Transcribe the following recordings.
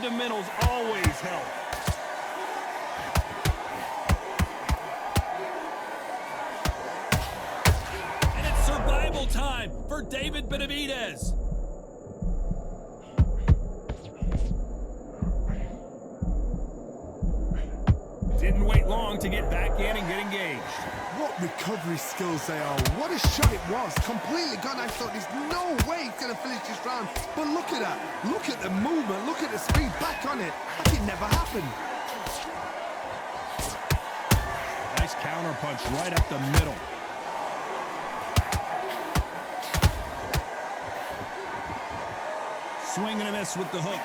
fundamentals always help. And it's survival time for David Benavidez. Didn't wait long to get back in and get engaged. What recovery skills they are. What a shot it was. Completely gone. I thought there's no way he's going to finish this round. But look at that. Look at the movement. Look at the speed. Back on it. Like it never happened. Nice counter punch right up the middle. Swing and a miss with the hook.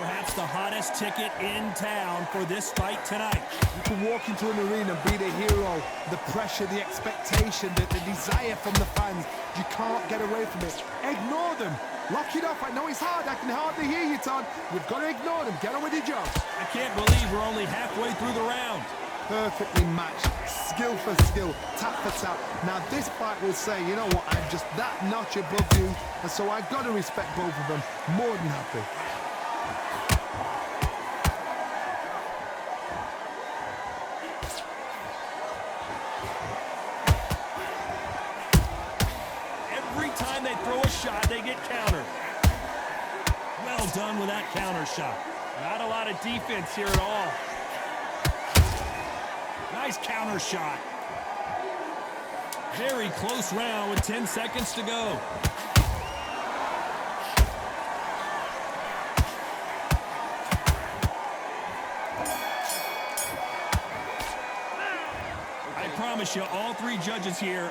Perhaps the hottest ticket in town for this fight tonight. You can walk into an arena and be the hero. The pressure, the expectation, the desire from the fans. You can't get away from it. Ignore them. Lock it off. I know it's hard. I can hardly hear you, Todd. You've got to ignore them. Get on with your job. I can't believe we're only halfway through the round. Perfectly matched. Skill for skill. Tap for tap. Now this fight will say, you know what? I'm just that notch above you. And so I've got to respect both of them. More than happy. Time they throw a shot, they get countered. Well done with that counter shot. Not a lot of defense here at all. Nice counter shot. Very close round with 10 seconds to go. I promise you, all three judges here.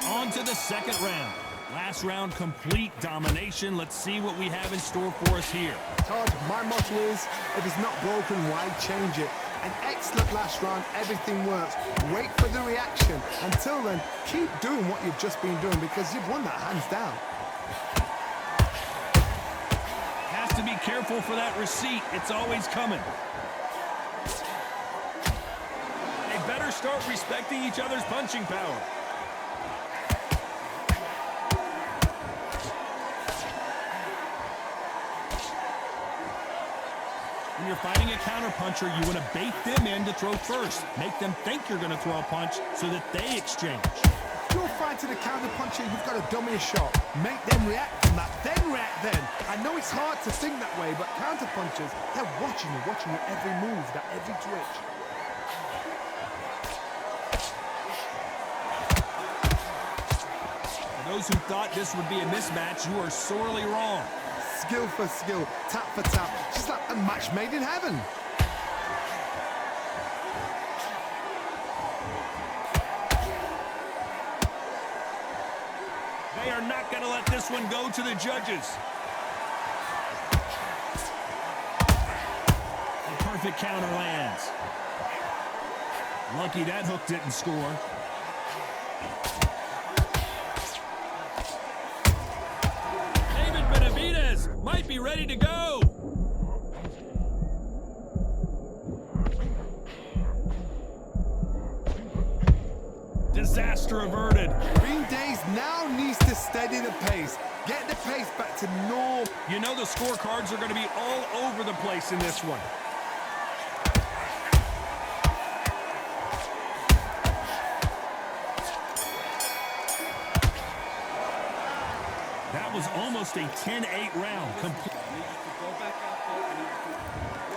On to the second round. Last round, complete domination. Let's see what we have in store for us here. Todd, my motto is, if it's not broken, why change it? An excellent last round, everything works. Wait for the reaction. Until then, keep doing what you've just been doing because you've won that hands down. Has to be careful for that receipt. It's always coming. They better start respecting each other's punching power. When you're fighting a counterpuncher, you want to bait them in to throw first. Make them think you're going to throw a punch so that they exchange. If you're fighting a counterpuncher, you've got to dummy a shot. Make them react from that, then react then. I know it's hard to think that way, but counterpunchers, they're watching you every move, that every twitch. For those who thought this would be a mismatch, you are sorely wrong. Skill for skill, tap for tap, just like a match made in heaven. They are not going to let this one go to the judges. A perfect counter lands. Lucky that hook didn't score. Might be ready to go. Disaster averted. Green Days now needs to steady the pace. Get the pace back to normal. You know the scorecards are going to be all over the place in this one. That was almost a 10-8 round.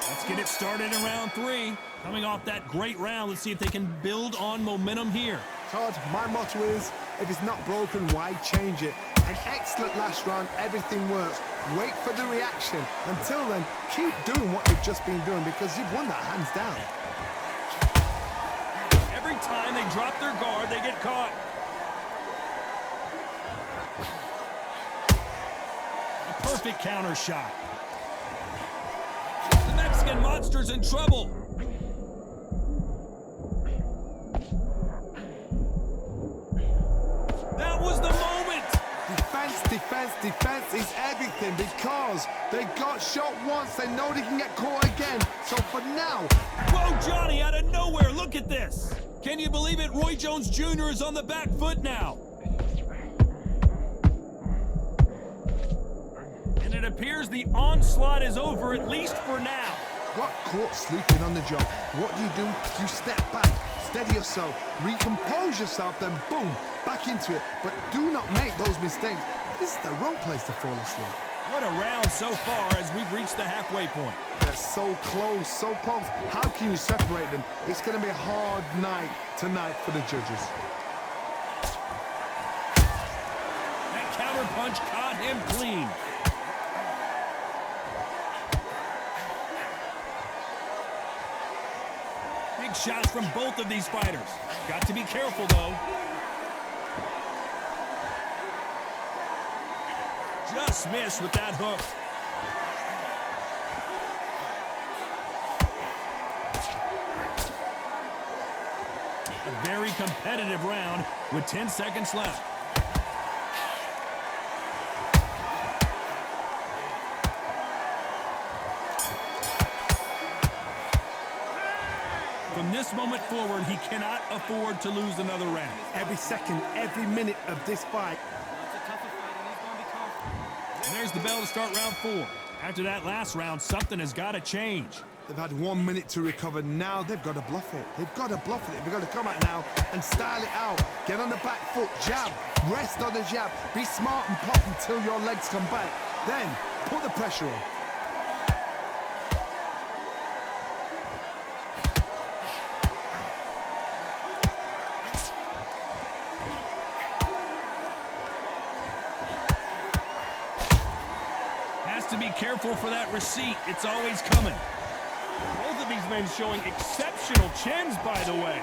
Let's get it started in round 3. Coming off that great round, let's see if they can build on momentum here. Todd, my motto is, if it's not broken, why change it? An excellent last round, everything works. Wait for the reaction. Until then, keep doing what you've just been doing because you've won that hands down. Every time they drop their guard, they get caught. Perfect counter shot. The Mexican monster's in trouble. That was the moment. Defense, defense, defense is everything because they got shot once. They know they can get caught again. So for now. Whoa, Johnny, out of nowhere. Look at this. Can you believe it? Roy Jones Jr. is on the back foot now. the onslaught is over, at least for now. Got caught sleeping on the job. What do? You step back, steady yourself, recompose yourself, then boom, back into it. But do not make those mistakes. This is the wrong place to fall asleep. What a round so far as we've reached the halfway point. They're so close, so close. How can you separate them? It's going to be a hard night tonight for the judges. That counter punch caught him clean. Big shots from both of these fighters. Got to be careful, though. Just missed with that hook. A very competitive round with 10 seconds left. From this moment forward, he cannot afford to lose another round. Every second, every minute of this fight. And there's the bell to start round 4. After that last round, something has got to change. They've had 1 minute to recover. Now they've got to bluff it. They've got to bluff it. They've got to come out now and style it out. Get on the back foot, jab, rest on the jab. Be smart and pop until your legs come back. Then put the pressure on. To be careful for that receipt. It's always coming. Both of these men showing exceptional chins, by the way.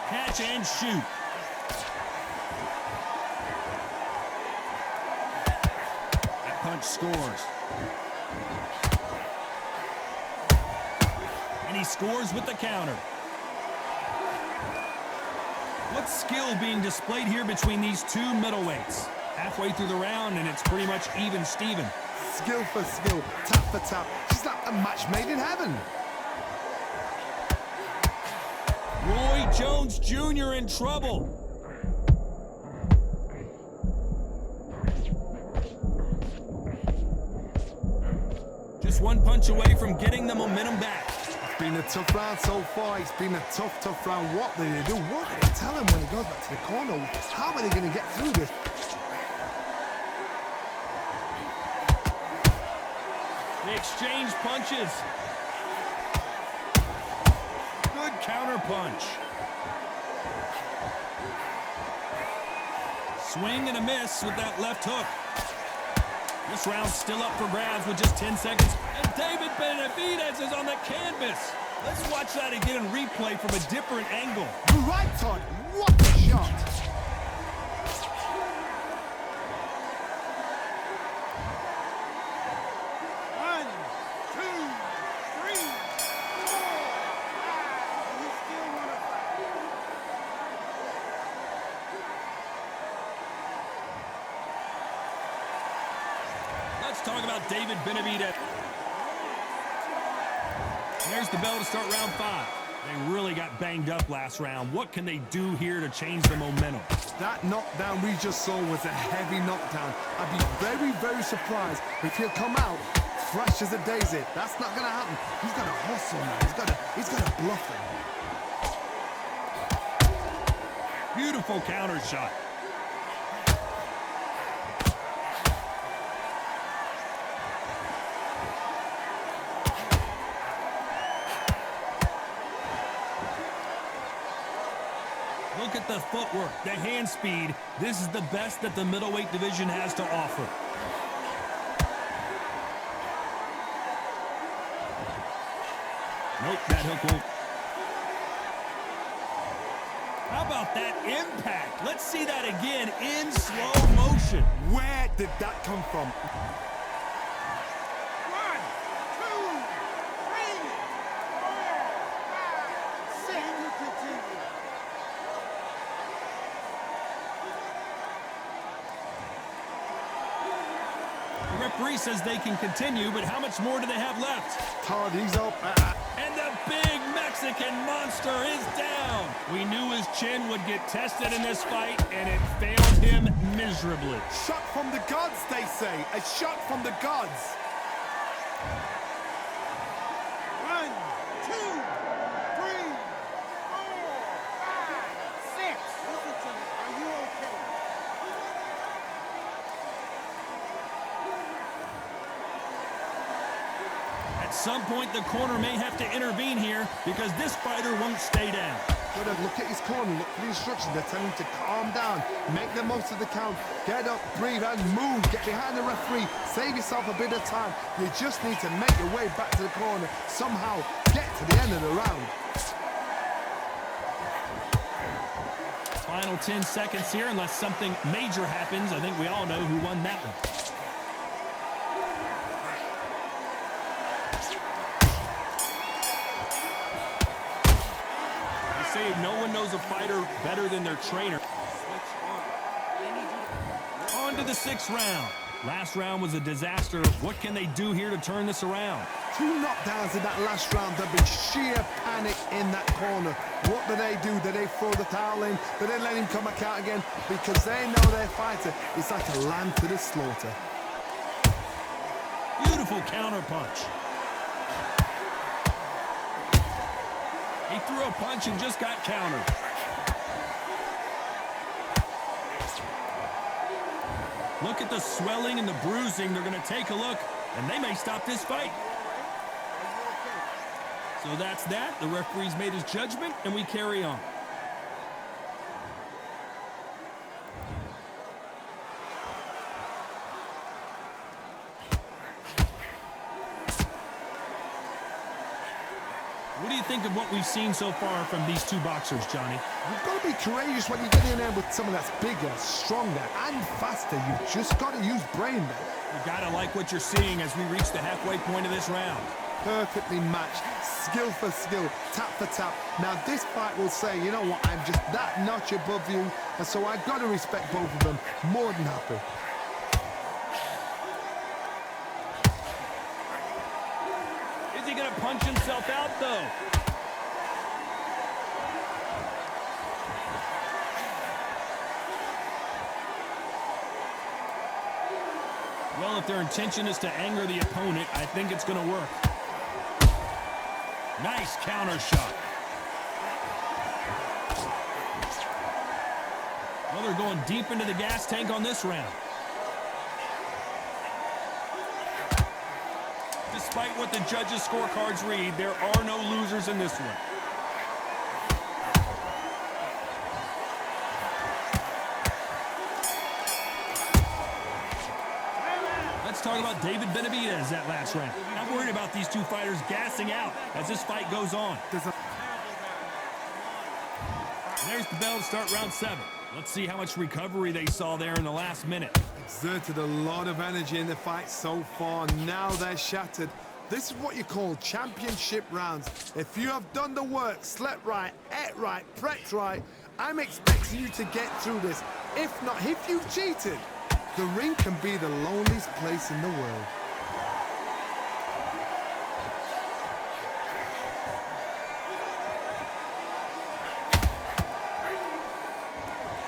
Catch and shoot. That punch scores. And he scores with the counter. What skill being displayed here between these two middleweights? Halfway through the round, and it's pretty much even Steven. Skill for skill, tap for tap. Just like a match made in heaven. Roy Jones Jr. in trouble. Just one punch away from getting the momentum back. It's been a tough round so far. It's been a tough round. What do they do? What do they tell him when he goes back to the corner? How are they going to get through this? They exchange punches. Good counter punch. Swing and a miss with that left hook. This round's still up for grabs with just 10 seconds. And David Benavidez is on the canvas. Let's watch that again and replay from a different angle. You're right, Todd. What a shot. Let's talk about David Benavidez. There's the bell to start round 5. They really got banged up last round. What can they do here to change the momentum? That knockdown we just saw was a heavy knockdown. I'd be very surprised if he'll come out fresh as a daisy. That's not going to happen. He's got to hustle now. He's got to bluff it. Beautiful counter shot. Look at the footwork, the hand speed. This is the best that the middleweight division has to offer. Nope, that hook won't. How about that impact? Let's see that again in slow motion. Where did that come from? 3 says they can continue, but how much more do they have left? Todd, he's up. And the big Mexican monster is down. We knew his chin would get tested in this fight, and it failed him miserably. Shot from the gods, they say. A shot from the gods. 1, 2, 3, 4, 5, 6. Listen to me. Are you okay? At some point, the corner may have to intervene here because this fighter won't stay down. Gotta look at his corner, look for the instructions. They're telling him to calm down, make the most of the count, get up, breathe, and move. Get behind the referee, save yourself a bit of time. You just need to make your way back to the corner, somehow get to the end of the round. Final 10 seconds here, unless something major happens. I think we all know who won that one. No one knows a fighter better than their trainer. On to the 6th round. Last round was a disaster. What can they do here to turn this around? 2 knockdowns in that last round. There'll be sheer panic in that corner. What do? Do they throw the towel in? Do they let him come back out again? Because they know their fighter is like a lamb to the slaughter. Beautiful counter punch. He threw a punch and just got countered. Look at the swelling and the bruising. They're going to take a look, and they may stop this fight. So that's that. The referee's made his judgment, and we carry on. What do you think of what we've seen so far from these two boxers, Johnny? You've got to be courageous when you get in there with someone that's bigger, stronger, and faster. You've just got to use brain there. You gotta like what you're seeing as we reach the halfway point of this round. Perfectly matched, skill for skill, tap for tap. Now this fight will say, you know what, I'm just that notch above you, and so I've got to respect both of them. More than happy. Is he gonna punch himself out, though? Well, if their intention is to anger the opponent, I think it's gonna work. Nice counter shot. Well, they're going deep into the gas tank on this round. Despite what the judges' scorecards read, there are no losers in this one. Let's talk about David Benavidez that last round. I'm worried about these two fighters gassing out as this fight goes on. There's the bell to start round 7. Let's see how much recovery they saw there in the last minute. Exerted a lot of energy in the fight so far. Now they're shattered. This is what you call championship rounds. If you have done the work, slept right, ate right, prepped right, I'm expecting you to get through this. If not, if you've cheated, the ring can be the loneliest place in the world.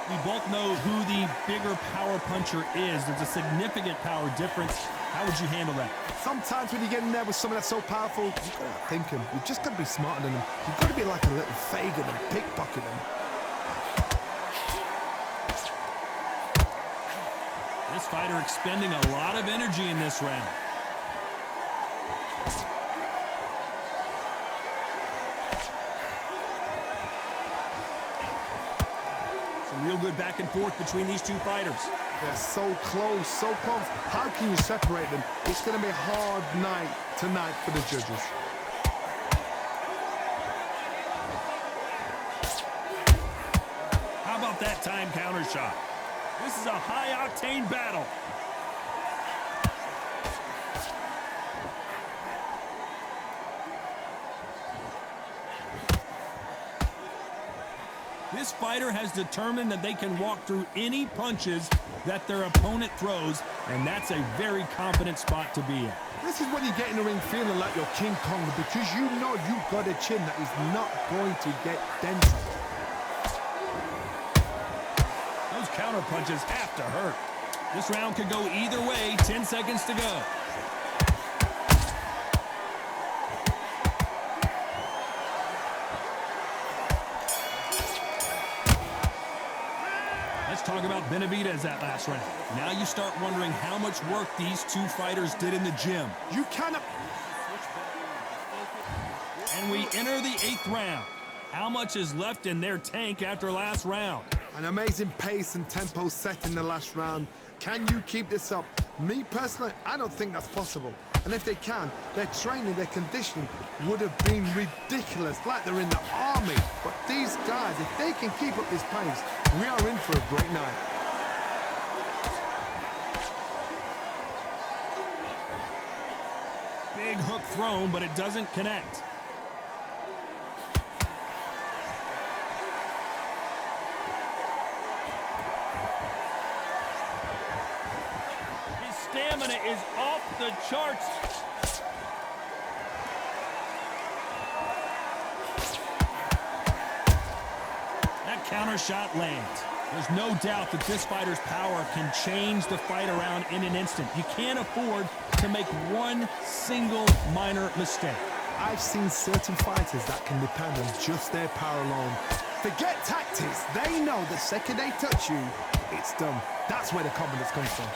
We both know who the bigger power puncher is. There's a significant power difference. How would you handle that? Sometimes when you get in there with someone that's so powerful, you've got to think him. You've just got to be smarter than him. You've got to be like a little Fagin and pickpocket him. This fighter expending a lot of energy in this round. Some real good back and forth between these two fighters. They're so close, so close. How can you separate them? It's going to be a hard night tonight for the judges. How about that time counter shot? This is a high-octane battle. This fighter has determined that they can walk through any punches that their opponent throws, and that's a very confident spot to be in. This is when you get in the ring feeling like you're King Kong, because you know you've got a chin that is not going to get dented. counter punches have to hurt. This round could go either way. 10 seconds to go. Let's talk about Benavidez that last round. Now you start wondering how much work these two fighters did in the gym. You cannot... And we enter the 8th round. How much is left in their tank after last round? An amazing pace and tempo set in the last round. Can you keep this up? Me personally, I don't think that's possible. And if they can, their training, their conditioning would have been ridiculous, like they're in the army. But these guys, if they can keep up this pace, we are in for a great night. Big hook thrown, but it doesn't connect. His stamina is off the charts. That counter shot lands. There's no doubt that this fighter's power can change the fight around in an instant. You can't afford to make one single minor mistake. I've seen certain fighters that can depend on just their power alone. Forget tactics. They know the second they touch you, it's done. That's where the confidence comes from.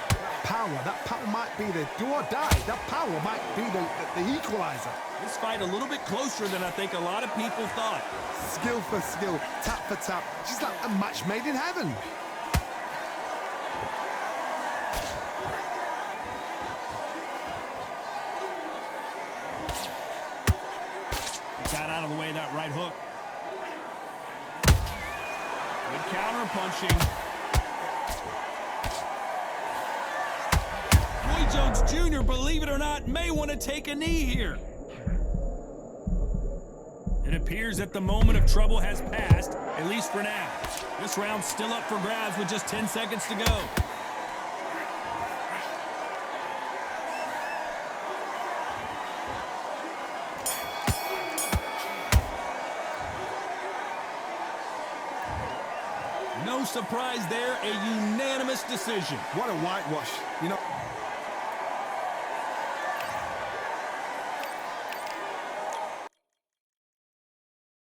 Power, that power might be the do or die. That power might be the equalizer. This fight a little bit closer than I think a lot of people thought. Skill for skill, tap for tap. Just like a match made in heaven. Got out of the way of that right hook. Good counter punching. Roy Jones Jr., believe it or not, may want to take a knee here. It appears that the moment of trouble has passed, at least for now. This round's still up for grabs with just 10 seconds to go. No surprise there, a unanimous decision. What a whitewash. You know,